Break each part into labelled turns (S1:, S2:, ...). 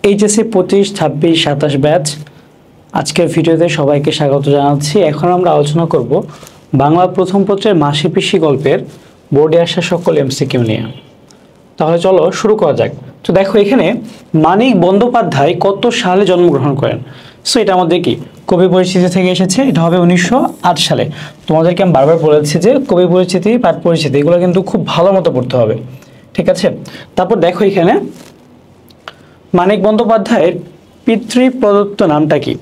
S1: HSC 25, 26, 27 batch আজকের ভিডিওতে সবাইকে স্বাগত জানাচ্ছি। এখন আমরা আলোচনা করব বাংলা প্রথম পত্রের মাসি পিসি গল্পের বোর্ডে আসা সকল এমসিকিউ নিয়ে। তাহলে চলো শুরু করা যাক। তো দেখো এখানে মানিক বন্দ্যোপাধ্যায় কত সালে জন্মগ্রহণ করেন? সো এটা আমাদের কি কবি পরিচিতি থেকে এসেছে, এটা হবে 1908 সালে। তোমাদেরকে আমি বারবার বলেছি যে কবি পরিচিতি, পাঠ পরিচিতি এগুলো কিন্তু খুব ভালো মতো পড়তে হবে, ঠিক আছে? তারপর দেখো এখানে মানিক বন্দ্যোপাধ্যায়ের পিতৃ প্রদত্ত নামটা কি?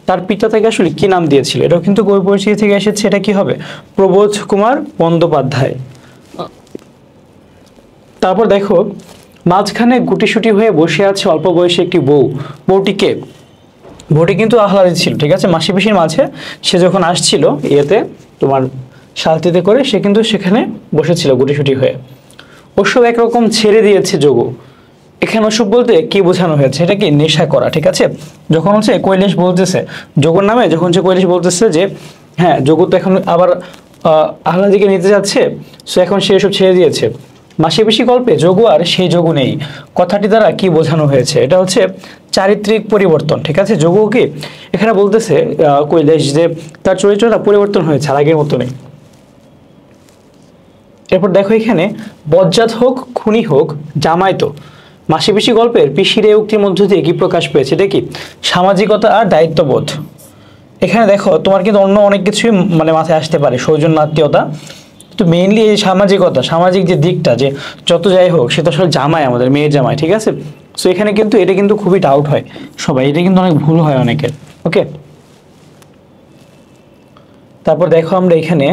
S1: তার পিতা থেকে আসলে কি নাম দিয়েছিল? এটাও কিন্তু কবি পরিচিতি থেকে এসেছে। এটা কি হবে? প্রবোধ কুমার বন্দ্যোপাধ্যায়। তারপর দেখো মাঝখানে গুটিসুটি হয়ে বসে আছে অল্প বয়সী একটি বউ। বউটি কে? বউটি কিন্তু আহ্লাদি ছিল, ঠিক আছে? মাসি পিসির মাঝে সে যখন আসছিল ইয়েতে তোমার শালতিতে করে, সে কিন্তু সেখানে বসেছিল গুটিসুটি হয়ে। ওসব একরকম ছেড়ে দিয়েছে যোগু। এখানে ওসব বলতে কি বোঝানো হয়েছে? এটা কি নেশা করা, ঠিক আছে? যখন হচ্ছে কৈলাস বলতেছে যোগুর নামে, যখন সে কৈলাস বলতেছে যে হ্যাঁ যোগু তো এখন আবার আহ্লাদিকে নিতে যাচ্ছে, সো এখন সে এসব ছেড়ে দিয়েছে। মাসি পিসি গল্পে যোগু আর সেই যোগু নেই, কথাটি দ্বারা কি বোঝানো হয়েছে? এটা হচ্ছে চারিত্রিক পরিবর্তন, ঠিক আছে? যোগু কি এখানে বলতেছে কৈলাস যে তার চরিত্রটা পরিবর্তন হয়েছে, আর আগের মতো নেই। এরপর দেখো এখানে বজ্জাত হোক খুনি হোক জামাই তো। মাসি পিসি গল্পের পিসির এই উক্তির মধ্য দিয়ে কি প্রকাশ পেয়েছে? এটা কি সামাজিকতা আর দায়িত্ববোধ। এখানে দেখো তোমার কিন্তু অন্য অনেক কিছুই মানে মাথায় আসতে পারে, সৌজন্য আত্মীয়তা, তো মেইনলি এই সামাজিকতা, সামাজিক যে দিকটা, যে যত যাই হোক সে তো আসলে জামাই, আমাদের মেয়ের জামাই, ঠিক আছে? সো এখানে কিন্তু এটা কিন্তু খুবই ডাউট হয় সবাই, এটা কিন্তু অনেক ভুল হয় অনেকের। ওকে, তারপর দেখো আমরা এখানে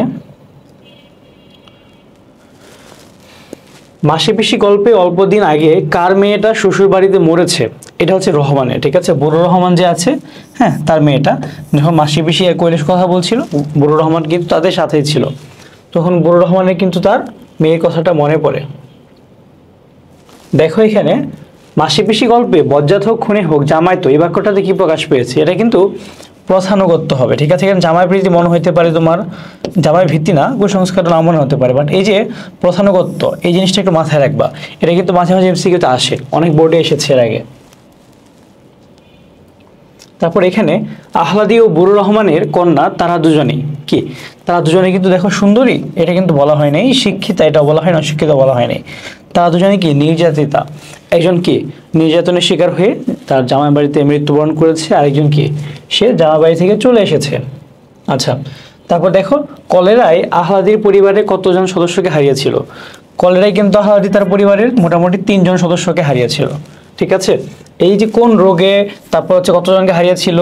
S1: মাসি পিসি গল্পে অল্প দিন আগে কার মেয়েটা শ্বশুর বাড়িতে মরেছে? এটা হচ্ছে রহমানের, ঠিক আছে? বড় রহমান যে আছে, হ্যাঁ, তার মেয়েটা যখন মাসি পিসি কৈলাস কথা বলছিল, বড় রহমান কিন্তু তাদের সাথেই ছিল, তখন বড় রহমানের কিন্তু তার মেয়ের কথাটা মনে পড়ে। দেখো এখানে মাসি পিসি গল্পে বজ্জাত হোক খুনি হোক জামাই তো, এই বাক্যটাতে কি প্রকাশ পেয়েছে? এটা কিন্তু প্রথানুগত্য হবে, ঠিক আছে? এখানে জামাই প্রীতি মনে হইতে পারে তোমার, জামাই ভিত্তি না, কুসংস্কার না মনে হতে পারে, বাট এই যে প্রথানুগত্য, এই জিনিসটা একটু মাথায় রাখবা। এটা কিন্তু মাঝে মাঝে এমসিকিউতে আসে, অনেক বোর্ডে এসেছে এর আগে। তারপর এখানে আহ্লাদি ও বুড়ো রহমানের কন্যা তারা দুজনেই কি? তারা দুজনে কিন্তু দেখো সুন্দরী, এটা কিন্তু বলা হয় নাই। শিক্ষিতা এটা বলা হয় না, অশিক্ষিতা বলা হয় নাই। তারা দুজনে কি নির্যাতিতা। একজন কি নির্যাতনের শিকার হয়ে তার জামাই বাড়িতে মৃত্যুবরণ করেছে, আরেকজন কি সে জামাই বাড়ি থেকে চলে এসেছে। আচ্ছা, তারপর দেখো কলেরায় আহ্লাদির পরিবারের কতজন সদস্যকে হারিয়েছিল? কলেরায় কিন্তু আহ্লাদি তার পরিবারের মোটামুটি 3 জন সদস্যকে হারিয়েছিল, ঠিক আছে? এই যে কোন রোগে, তারপর হচ্ছে কতজনকে হারিয়েছিল,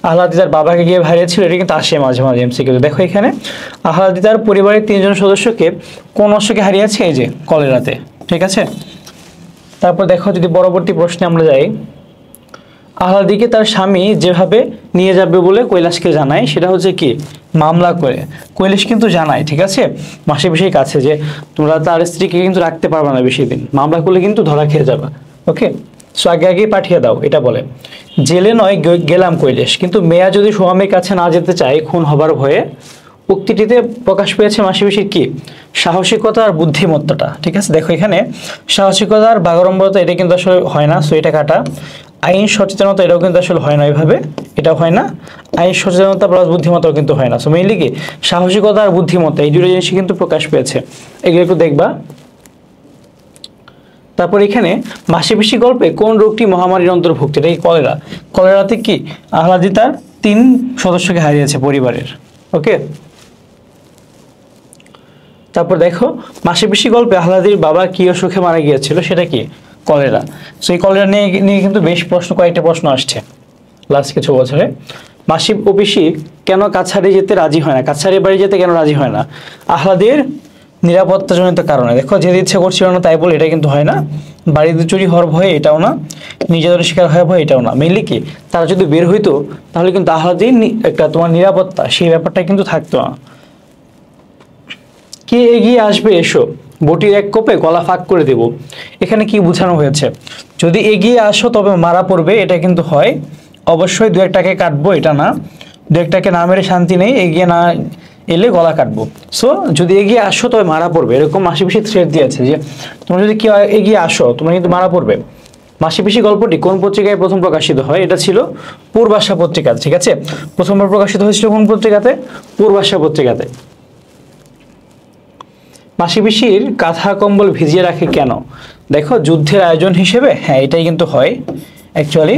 S1: আহ্লাদি তার বাবাকে গিয়ে হারিয়েছিল, এটা কিন্তু আসে মাঝে মাঝে এমসিকিউ। দেখো এখানে আহ্লাদি তার পরিবারের 3 জন সদস্যকে কোন অসুখে হারিয়েছে? এই যে কলেরাতে, ঠিক আছে? তারপর দেখো যদি পরবর্তী প্রশ্নে আমরা যাই, আহ্লাদিকে তার স্বামী যেভাবে নিয়ে যাবে বলে কৈলাসকে জানায়, সেটা হচ্ছে কি মামলা করে। কৈলাস কিন্তু জানায়, ঠিক আছে, মাসি পিসির কাছে যে তোমরা তার স্ত্রীকে কিন্তু রাখতে পারবে না বেশি দিন, মামলা করলে কিন্তু ধরা খেয়ে যাবে। ওকে, সো আগে আগে পাঠিয়ে দাও, এটা বলে। জেলে নয় গেলাম কৈলাস, কিন্তু মেয়া যদি স্বামীর কাছে না যেতে চায় খুন হবার ভয়ে। উক্তিটিতে প্রকাশ পেয়েছে মাসি পিসির কি সাহসিকতা আর বুদ্ধিমত্তাটা, ঠিক আছে? দেখো এখানে সাহসিকতা আর বাগাড়ম্বরতা এটা কিন্তু আসলে হয় না, সো এটা কাটা। আইন সচেতনতা এটাও কিন্তু আসলে হয় না এইভাবে, এটাও হয় না। আইন সচেতনতা প্লাস বুদ্ধিমত্তাও কিন্তু হয় না। সো মেইনলি কি সাহসিকতা আর বুদ্ধিমত্তা, এই দুটো জিনিসই কিন্তু প্রকাশ পেয়েছে, এগুলো একটু দেখবা। তারপর এখানে মাসি পিসি গল্পে কোন রোগটি মহামারীর অন্তর্ভুক্ত? এটা কি কলেরা। কলেরাতে কি আহ্লাদি তার 3 সদস্যকে হারিয়েছে পরিবারের। ওকে, তারপর দেখো মাসি পিসি গল্পে আহ্লাদির বাবা কি অসুখে মারা গিয়েছিল? সেটা কি কলেরা। সো এই কলেরা নিয়ে কিন্তু বেশ কয়েকটা প্রশ্ন আসছে লাস্ট কিছু বছরে। মাসি ও পিসি কেন কাছারি যেতে রাজি হয় না? কাছারি বাড়ি যেতে কেন রাজি হয় না? আহ্লাদের নিরাপত্তাজনিত কারণে। দেখো যেতে ইচ্ছে করছিল না তাই বলে এটা কিন্তু হয় না। বাড়িতে চুরি হওয়ার ভয়ে এটাও না, নির্যাতনের শিকার হওয়ার ভয়ে এটাও না। মেইনলি কি তারা যদি বের হইতো তাহলে কিন্তু আহ্লাদের একটা তোমার নিরাপত্তা, সেই ব্যাপারটা কিন্তু থাকতো না। কে এগিয়ে আসবে এসো, বটির এক কোপে গলা ফাঁক করে দেব। এখানে কি বোঝানো হয়েছে? যদি এগিয়ে আসো তবে মারা পড়বে, এটা কিন্তু হয়। অবশ্যই 2-1টাকে কাটবো, এটা না। 2-1টাকে না মেরে শান্তি নেই, এগিয়ে না এলে গলা কাটবো। সো যদি এগিয়ে আসো তবে মারা পড়বে, এরকম মাসি পিসি থ্রেট দিয়েছে যে তোমরা যদি কেউ এগিয়ে আসো তোমরা কিন্তু মারা পড়বে। মাসিপিসি গল্পটি কোন পত্রিকায় প্রথম প্রকাশিত হয়? এটা ছিল পূর্বাশা পত্রিকা। ঠিক আছে, প্রথমবার প্রকাশিত হয়েছিল কোন পত্রিকাতে? পূর্বাশা পত্রিকাতে। মাসিপিসির কাঁথা কম্বল ভিজিয়ে রাখে কেন? দেখো যুদ্ধের আয়োজন হিসেবে, হ্যাঁ এটাই কিন্তু হয় অ্যাকচুয়ালি।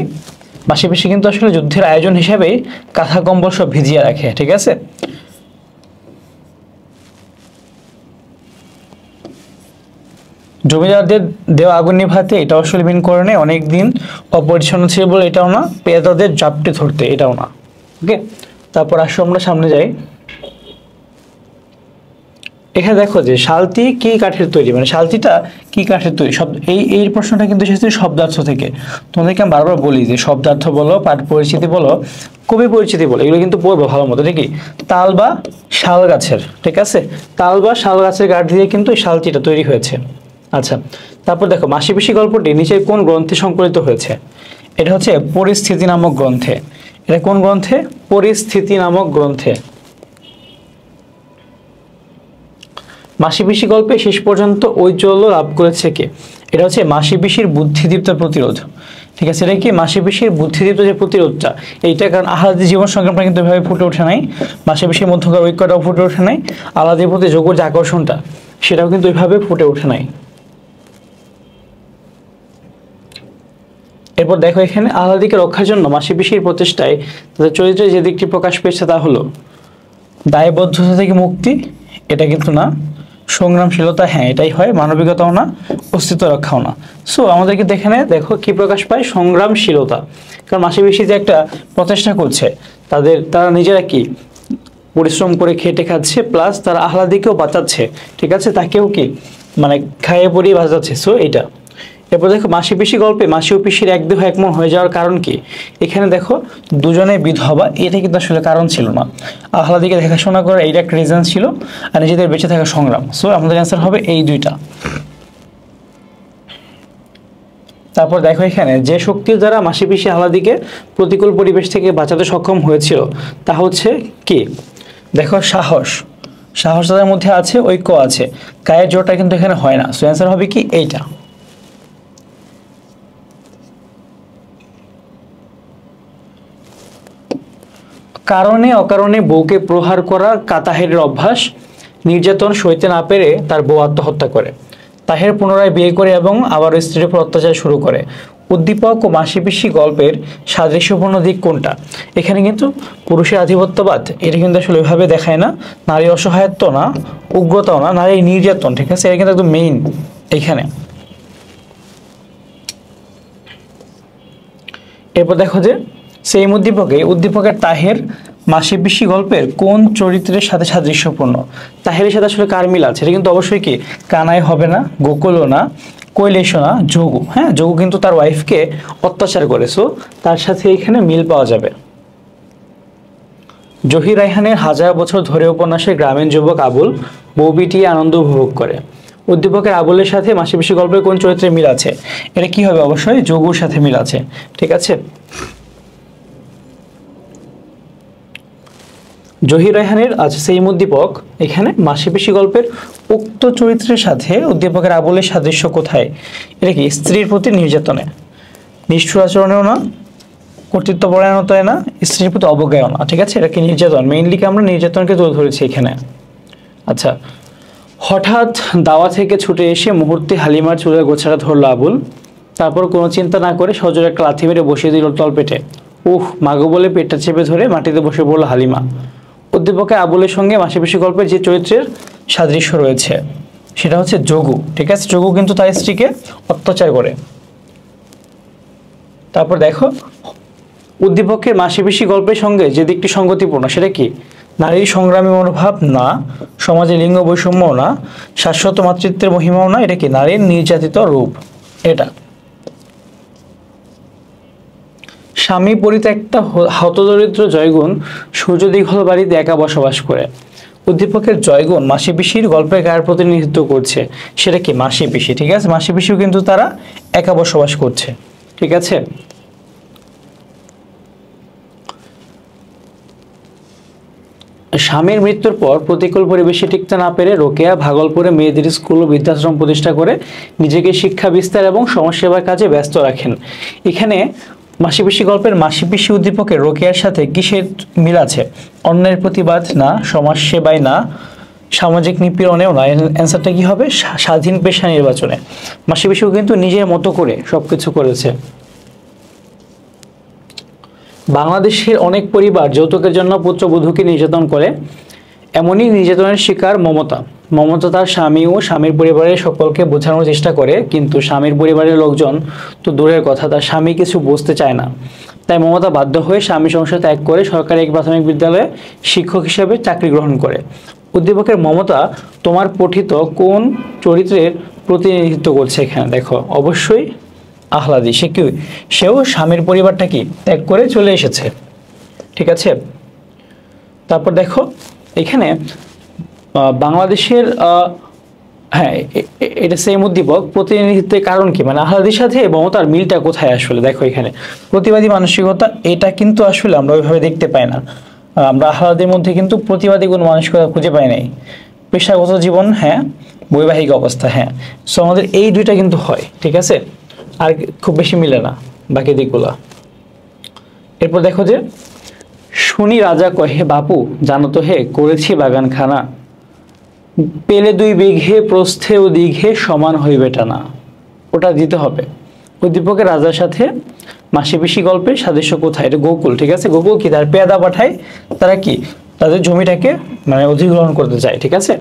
S1: মাসিপিসি কিন্তু আসলে যুদ্ধের আয়োজন হিসেবেই কাঁথা কম্বল সব ভিজিয়ে রাখে। ঠিক আছে, জমিদারদের দেওয়া আগুন নিভাতে, এটা আসলে মিন করে নেই অনেকদিন অপরিচ্ছন্ন ছিল বলে, এটাও না। পেয়াদাদের জাপটে ধরতে, এটাও না। ওকে, তারপর আসো আমরা সামনে যাই। এখানে দেখো যে শালটি কি কাঠের তৈরি, মানে শালটিটা কি কাঠের তৈরি। শব্দ এই প্রশ্নটা কিন্তু এসেছে শব্দার্থ থেকে। তোমাদেরকে আমি বারবার বলি যে শব্দার্থ বলো, পাঠ পরিচিতি বলো, কবি পরিচিতি বলো, এগুলো কিন্তু পড়বো ভালো মতো। ঠিকই, তাল বা শাল গাছের, ঠিক আছে, তাল বা শাল গাছের কাঠ দিয়ে কিন্তু এই শালটিটা তৈরি হয়েছে। আচ্ছা, তারপর দেখো মাসিপিসি গল্পটি নিচের কোন গ্রন্থে সংকলিত হয়েছে? এটা হচ্ছে পরিস্থিতি নামক গ্রন্থে। এটা কোন গ্রন্থে? পরিস্থিতি নামক গ্রন্থে। মাসিপিসি গল্পে শেষ পর্যন্ত ঐজ্জ্বল্য লাভ করেছে কে? এটা হচ্ছে মাসিপিসির বুদ্ধিদীপ্ত প্রতিরোধ। ঠিক আছে, এটা কি মাসিপিসির বুদ্ধিদীপ্ত যে প্রতিরোধটা, এইটা কারণ আহলাদি জীবন সংগ্রামটা কিন্তু এভাবে ফুটে ওঠে নাই, মাসিপিসির মধ্যকার ঐক্যটাও ফুটে ওঠে নাই, আহলাদির প্রতি যোগ্য যে আকর্ষণটা সেটাও কিন্তু ওইভাবে ফুটে ওঠে নাই। এরপর দেখো এখানে আহলাদিকে রক্ষার জন্য মাসিপিসির প্রচেষ্টায় তাদের চরিত্রে যে দিকটি প্রকাশ পেয়েছে তা হলো দায়বদ্ধতা থেকে মুক্তি, এটা কিন্তু না। সংগ্রামশীলতা, হ্যাঁ এটাই হয়। মানবিকতাও না, অস্তিত্ব রক্ষাও না। সো আমাদেরকে দেখো কি প্রকাশ পায়? সংগ্রামশীলতা। কারণ মাসিপিসি যে একটা প্রচেষ্টা করছে, তারা নিজেরা কি পরিশ্রম করে খেটে খাচ্ছে, প্লাস তারা আহলাদিকেও বাঁচাচ্ছে। ঠিক আছে, তাকেও কি মানে খাইয়ে পরিয়ে বাঁচাচ্ছে। সো এইটা। এরপর দেখো মাসিপিসি গল্পে মাসি ও পিসির এক দেহ এক মন হয়ে যাওয়ার কারণ কি? এখানে দেখো দুজনে বিধবা, এটা কিন্তু আসলে কারণ ছিল না। আহলাদিকে দেখাশোনা করা এইটা একটা রিজন ছিল, আর নিজেদের বেঁচে থাকা সংগ্রাম। সো আমাদের অ্যান্সার হবে এই দুইটা। তারপর দেখো এখানে যে শক্তির দ্বারা মাসিপিসি আহলাদিকে প্রতিকূল পরিবেশ থেকে বাঁচাতে সক্ষম হয়েছিল তা হচ্ছে কি? দেখো সাহস। সাহস তাদের মধ্যে আছে, ঐক্য আছে, গায়ের জোরটা কিন্তু এখানে হয় না। সো অ্যান্সার হবে কি? এইটা। কারণে অকারণে বউকে প্রহার করা তাহেরের অভ্যাস। নির্যাতন সইতে না পেরে তার বউ আত্মহত্যা করে। তাহের পুনরায় বিয়ে করে এবং আবার স্ত্রীর উপর অত্যাচার শুরু করে। উদ্দীপক ও মাসিপিসি গল্পের সাদৃশ্যপূর্ণ দিক কোনটা? এখানে কিন্তু পুরুষের আধিপত্যবাদ, এটা কিন্তু আসলে ওইভাবে দেখায় না। নারী অসহায়ত্ব না, উগ্রতাও না, নারী নির্যাতন। ঠিক আছে, এটা কিন্তু একদম মেইন এখানে। এরপর দেখো যে সেই উদ্দীপকের তাহের মাসিপিসি গল্পের কোন চরিত্রের সাথে সাদৃশ্যপূর্ণ? তাহেরের সাথে আসলে কার মিল আছে? এটা কিন্তু অবশ্যই কি কানাই হবে না, গোকুলও না, কৈলেশও না, যোগু। হ্যাঁ, যোগু কিন্তু তার ওয়াইফকে অত্যাচার করে। সো তার সাথে এখানে মিল পাওয়া যাবে। জহির রায়হানের হাজার বছর ধরে উপন্যাসে গ্রামীণ যুবক আবুল বউ পিটিয়ে আনন্দ উপভোগ করে। উদ্দীপকের আবুলের সাথে মাসিপিসি গল্পের কোন চরিত্রের মিল আছে? এটা কি হবে? অবশ্যই যোগুর সাথে মিল আছে। ঠিক আছে, জহির রায়হানের আছে সেই উদ্দীপক, এখানে মাসিপিসি গল্পের উক্ত চরিত্রের সাথে উদ্দীপকের আবুলের সাদৃশ্য কোথায়? এটা কি স্ত্রীর প্রতি নির্যাতনে, নিষ্ঠুর আচরণেও না, কর্তৃত্বপরায়ণতায় না, স্ত্রীর প্রতি অবজ্ঞাও না। ঠিক আছে, এটা কি নির্যাতন? মেইনলি আমরা নির্যাতনকে তুলে ধরেছি এখানে। আচ্ছা, হঠাৎ দাওয়া থেকে ছুটে এসে মুহূর্তে হালিমার চুলের গোছাটা ধরলো আবুল। তারপর কোনো চিন্তা না করে সজোরে একটা লাথি মেরে বসিয়ে দিল তলপেটে। মাগো বলে পেটটা চেপে ধরে মাটিতে বসে পড়লো হালিমা। উদ্দীপকে আবুলের সঙ্গে মাসিপিসি গল্পের যে চরিত্রের সাদৃশ্য রয়েছে সেটা হচ্ছে যোগু। ঠিক আছে, যোগু কিন্তু তার স্ত্রীকে অত্যাচার করে। তারপর দেখো উদ্দীপকের মাসিপিসি গল্পের সঙ্গে যে দিকটি সঙ্গতিপূর্ণ সেটা কি? নারীর সংগ্রামী মনোভাব না, সমাজে লিঙ্গ বৈষম্যও না, শাশ্বত মাতৃত্বের মহিমাও না, এটা কি নারীর নির্যাতিত রূপ। এটা স্বামী পরিত্যক্তা হতদরিদ্র জয়গুণ সূর্য দীঘল বাড়িতে একা বসবাস করে। উদ্দীপকের জয়গুণ মাসিপিসির গল্পের কার প্রতিনিধিত্ব করছে? সেটা কি? মাসিপিসি। ঠিক আছে, মাসিপিসিও কিন্তু তারা একা বসবাস করছে। ঠিক আছে, স্বামীর মৃত্যুর পর প্রতিকূল পরিবেশে টিকতে না পেরে রোকেয়া ভাগলপুরে মেয়েদের স্কুল ও বৃদ্ধাশ্রম প্রতিষ্ঠা করে নিজেকে শিক্ষা বিস্তার এবং সমাজসেবার কাজে ব্যস্ত রাখেন। এখানে মাসিপিসি গল্পের মাসিপিসি উদ্দীপকের রোকেয়ার সাথে কিসের মিল আছে? অন্যের প্রতিবাদ না, সমাজসেবায় না, সামাজিক নিপীড়নেও না। অ্যান্সারটা কি হবে? স্বাধীন পেশা নির্বাচনে। মাসিপিসিও কিন্তু নিজের মতো করে সবকিছু করেছে। বাংলাদেশের অনেক পরিবার যৌতুকের জন্য পুত্রবধূকে নির্যাতন করে, এমনই নির্যাতনের শিকার মমতা। মমতা তার স্বামী ও স্বামীর পরিবারের সকলকে বোঝানোর চেষ্টা করে, কিন্তু স্বামীর পরিবারের লোকজন তো দূরের কথা, তার স্বামী কিছু বুঝতে চায় না। তাই মমতা বাধ্য হয়ে স্বামী সংসার ত্যাগ করে সরকারি এক প্রাথমিক বিদ্যালয়ে শিক্ষক হিসেবে চাকরি গ্রহণ করে। উদ্দীপকের মমতা তোমার পঠিত কোন চরিত্রের প্রতিনিধিত্ব করছে? এখানে দেখো, অবশ্যই আহ্লাদী। সে কি? সেও স্বামীর পরিবারটা কি ত্যাগ করে চলে এসেছে। ঠিক আছে, তারপর দেখো এখানে বাংলাদেশের হ্যাঁ এটা সেম উদ্দীপক, প্রতিনিধিত্বের কারণ কি, মানে আহ্লাদীর সাথে মমতার মিলটা কোথায় আসলে? দেখো এখানে প্রতিবাদী মানসিকতা, এটা কিন্তু আসলে আমরা ওইভাবে দেখতে পাই না। আমরা আহ্লাদের মধ্যে কিন্তু প্রতিবাদী কোনো মানসিকতা খুঁজে পাই নাই। পেশাগত জীবন, হ্যাঁ, বৈবাহিক অবস্থা, হ্যাঁ। সো আমাদের এই দুইটা কিন্তু হয়, ঠিক আছে, আর খুব বেশি মিলে না বাকি দিকগুলা। এরপর দেখো যে শুনি রাজা কহে বাপু জানো তো হে করেছি বাগানখানা, পেলে 2 বিঘে প্রস্থে ও দীঘে সমান হইবে টানা। ওটা দিতে হবে। উদ্দীপকের রাজার সাথে মাসিপিসি গল্পের সাদৃশ্য কোথায়? এটা গোকুল, ঠিক আছে। গোকুল কি তার পেয়াদা পাঠায়, তারা কি তাদের জমিটাকে মানে অধিগ্রহণ করতে চায়, ঠিক আছে।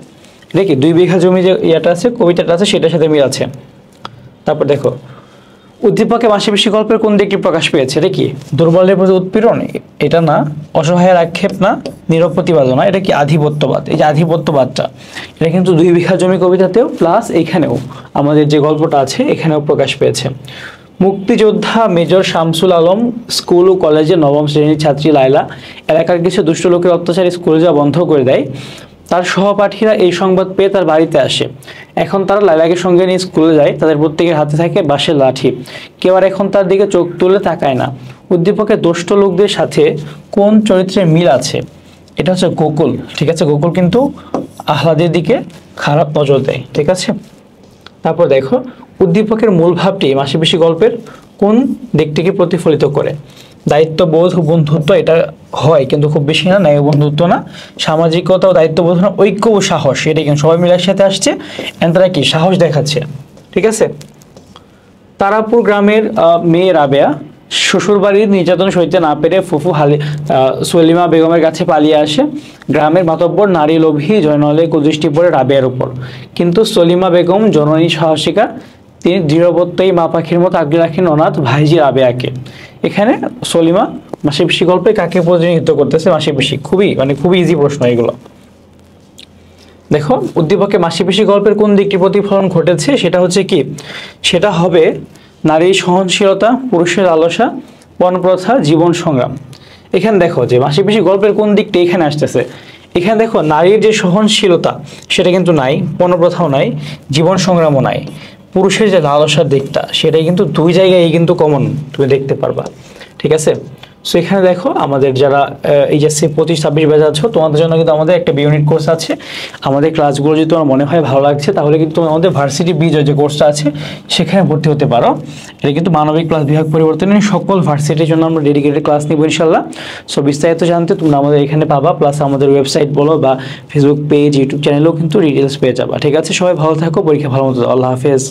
S1: এটা কি 2 বিঘা জমি যে ইয়েটা আছে, কবিতাটা আছে, সেটার সাথে মিল আছে। তারপর দেখো উদ্দীপকে মাসিপিসি গল্পের কোন দিকটি প্রকাশ পেয়েছে? এটা কি দুর্বলের প্রতি উৎপীড়ন? এটা না। অসহায়ের আক্ষেপ না। নীরব প্রতিবাদও না। এটা কি আধিপত্যবাদ? এই যে আধিপত্যবাদটা, এটা কিন্তু 2 বিঘা জমি কবিতাতেও প্লাস এখানেও আমাদের যে গল্পটা আছে এখানেও প্রকাশ পেয়েছে। মুক্তিযোদ্ধা মেজর শামসুল আলম স্কুল ও কলেজে 9ম শ্রেণীর ছাত্রী লায়লা এলাকার কিছু দুষ্ট লোকের অত্যাচারে স্কুলে যাওয়া বন্ধ করে দেয়। তার সহপাঠীরা এই সংবাদ পেয়ে তার বাড়িতে আসে। এখন তারা লায়লাকে সঙ্গে নিয়ে স্কুলে যায়। তাদের প্রত্যেকের হাতে থাকে বাঁশের লাঠি। কেউ আর এখন তার দিকে চোখ তুলে তাকায় না। উদ্দীপকের দুষ্ট লোকদের সাথে কোন চরিত্রের মিল আছে? এটা হচ্ছে গোকুল, ঠিক আছে। গোকুল কিন্তু আহ্লাদের দিকে খারাপ নজর দেয়, ঠিক আছে। তারপর দেখো উদ্দীপকের মূল ভাবটি মাসিপিসি গল্পের কোন দিকটিকে প্রতিফলিত করে? দায়িত্ববোধ, বন্ধুত্ব, এটা হয় কিন্তু খুব বেশি না। ন্যায় বন্ধুত্ব না। সামাজিকতা ও দায়িত্ববোধ না। ঐক্য ও সাহস, এটা কিন্তু সবাই মিলে একসাথে আসছে, তারা কি সাহস দেখাচ্ছে, ঠিক আছে। তারাপুর গ্রামের মেয়ে রাবেয়া শ্বশুরবাড়ির নির্যাতন সইতে না পেরে ফুফু সলিমা বেগমের কাছে পালিয়ে আসে। গ্রামের মাতব্বর নারী লোভী জয়নলে কুদৃষ্টি পড়ে রাবেয়ার উপর, কিন্তু সলিমা বেগম জননী সাহসিকা, তিনি দৃঢ়বত্তাই মা পাখির মতো আগলে রাখেন অনাথ ভাইজি রাবেয়াকে। এখানে সলিমা মাসিপিসি গল্পে কাকে প্রতিনিধিত্ব করতেছে? মাসিপিসি। খুবই ইজি প্রশ্ন এগুলো। দেখো উদ্দীপকে মাসিপিসি গল্পের কোন দিকটি প্রতিফলন ঘটেছে? সেটা হচ্ছে কি, সেটা হবে নারীর সহনশীলতা, পুরুষের লালসা, পণপ্রথা, জীবন সংগ্রাম। এখানে দেখো যে মাসিপিসি গল্পের কোন দিকটি এখানে আসতেছে। এখানে দেখো নারীর যে সহনশীলতা সেটা কিন্তু নাই, পণপ্রথাও নাই, জীবন সংগ্রামও নাই। পুরুষের যে লালসার দিকটা সেটাই কিন্তু 2 জায়গায় কিন্তু কমন তুমি দেখতে পারবা, ঠিক আছে। সো এখানে দেখো আমাদের যারা এইচএসসি 25-26 ব্যাচ আছো, তোমাদের জন্য কিন্তু আমাদের একটা ইউনিট কোর্স আছে। আমাদের ক্লাসগুলো যদি তোমার মনে হয় ভালো লাগছে তাহলে কিন্তু তুমি আমাদের ভার্সিটি বিজয় যে কোর্সটা আছে সেখানে ভর্তি হতে পারো। এটা কিন্তু মানবিক ক্লাস বিভাগ পরিবর্তনে সকল ভার্সিটির জন্য আমরা ডেডিকেটেড ক্লাস নিব ইনশাল্লাহ। সো বিস্তারিত জানতে তোমরা আমাদের এখানে পাবা, প্লাস আমাদের ওয়েবসাইট বলো বা ফেসবুক পেজ, ইউটিউব চ্যানেলেও কিন্তু ডিটেলস পেয়ে যাবা, ঠিক আছে। সবাই ভালো থাকো, পরীক্ষা ভালো মতো দাও। আল্লাহ হাফেজ।